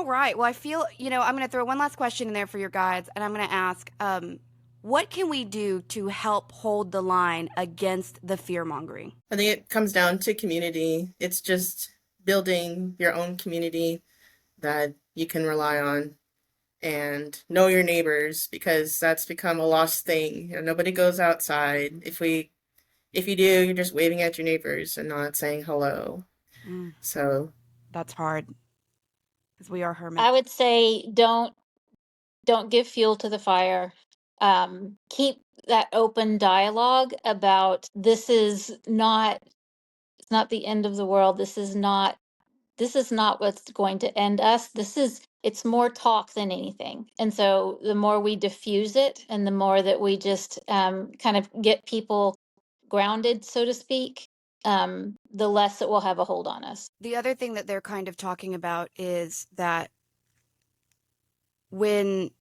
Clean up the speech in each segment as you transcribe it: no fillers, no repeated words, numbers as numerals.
All right. Well, I feel, I'm going to throw one last question in there for your guides, and I'm going to ask, what can we do to help hold the line against the fear mongering? I think it comes down to community. It's just building your own community that you can rely on and know your neighbors because that's become a lost thing. Nobody goes outside. If you do, you're just waving at your neighbors and not saying hello. Mm, So, that's hard because we are I hermits. would say don't give fuel to the fire. Keep that open dialogue about this is not it's not the end of the world. This is not what's going to end us. It's more talk than anything. And so the more we diffuse it and the more that we just kind of get people grounded, so to speak, the less it will have a hold on us. The other thing that they're kind of talking about is that when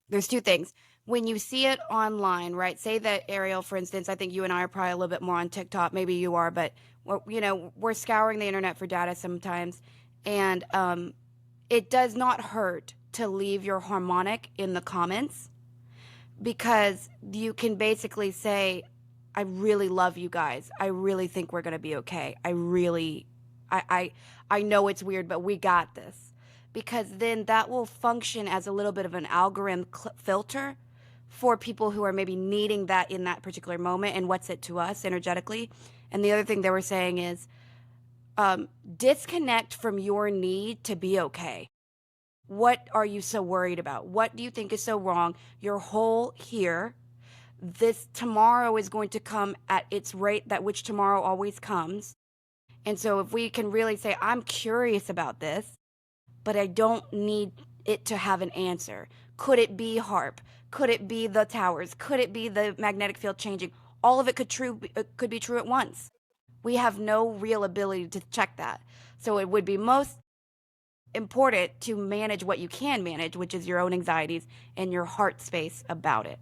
there's two things. When you see it online, right? Say that Ariel, for instance, I think you and I are probably a little bit more on TikTok. Maybe you are, but we're scouring the internet for data sometimes, and it does not hurt to leave your harmonic in the comments because you can basically say, "I really love you guys. I really think we're gonna be okay. I know it's weird, but we got this." Because then that will function as a little bit of an algorithm filter for people who are maybe needing that in that particular moment and what's it to us energetically. And the other thing they were saying is disconnect from your need to be okay. What are you so worried about? What do you think is so wrong? You're whole here. This tomorrow is going to come at its rate that which tomorrow always comes. And so if we can really say, I'm curious about this, but I don't need it to have an answer. Could it be HARP? Could it be the towers? Could it be the magnetic field changing? All of it could be true at once. We have no real ability to check that. So it would be most important to manage what you can manage, which is your own anxieties and your heart space about it.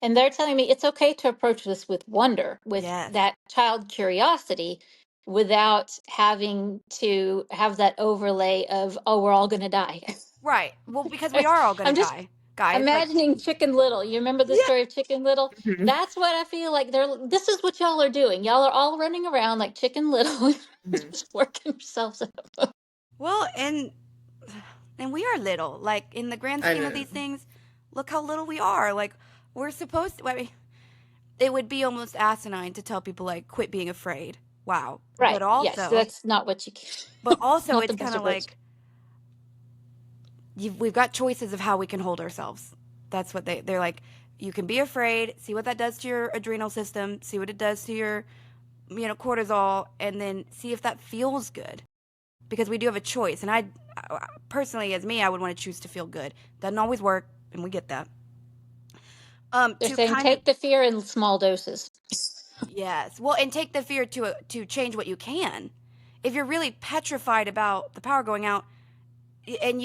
And they're telling me it's okay to approach this with wonder, with Yes. that child curiosity, without having to have that overlay of, oh, we're all going to die. Right. Well, because we are all going to I'm just die, guys. Like, imagining Chicken Little. You remember the yeah. story of Chicken Little? mhm, That's what I feel like this is what y'all are doing. Y'all are all running around like Chicken Little, mhm. just working yourselves up. Well, and we are little. Like in the grand I scheme of know. these things, look how little we are. Like we're supposed to. I mean, it would be almost asinine to tell people like quit being afraid. Wow. Right. Yes. That's not what you can. But also, Not the it's best kind of approach. like we've got choices of how we can hold ourselves. That's what they're like. You can be afraid, see what that does to your adrenal system, see what it does to your, cortisol, and then see if that feels good. Because we do have a choice, and I personally, as me, I would want to choose to feel good. Doesn't always work, and we get that. They're To saying kind of take the fear in small doses. yes, well, and take the fear to change what you can. If you're really petrified about the power going out, and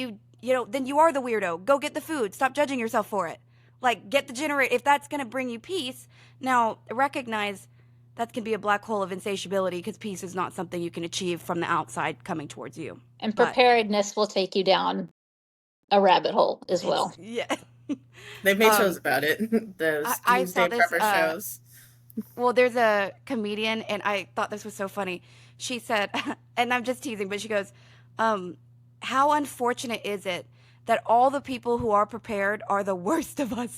then you are the weirdo. Go get the food. Stop judging yourself for it. Like, get the generator. If that's going to bring you peace, now recognize that can be a black hole of insatiability because peace is not something you can achieve from the outside coming towards you. And But preparedness will take you down a rabbit hole as it's, well. yeah. They've made shows um, about it. Those I saw doomsday this. prepper shows. Well, there's a comedian, and I thought this was so funny. She said, and I'm just teasing, but she goes, um, how unfortunate is it that all the people who are prepared are the worst of us?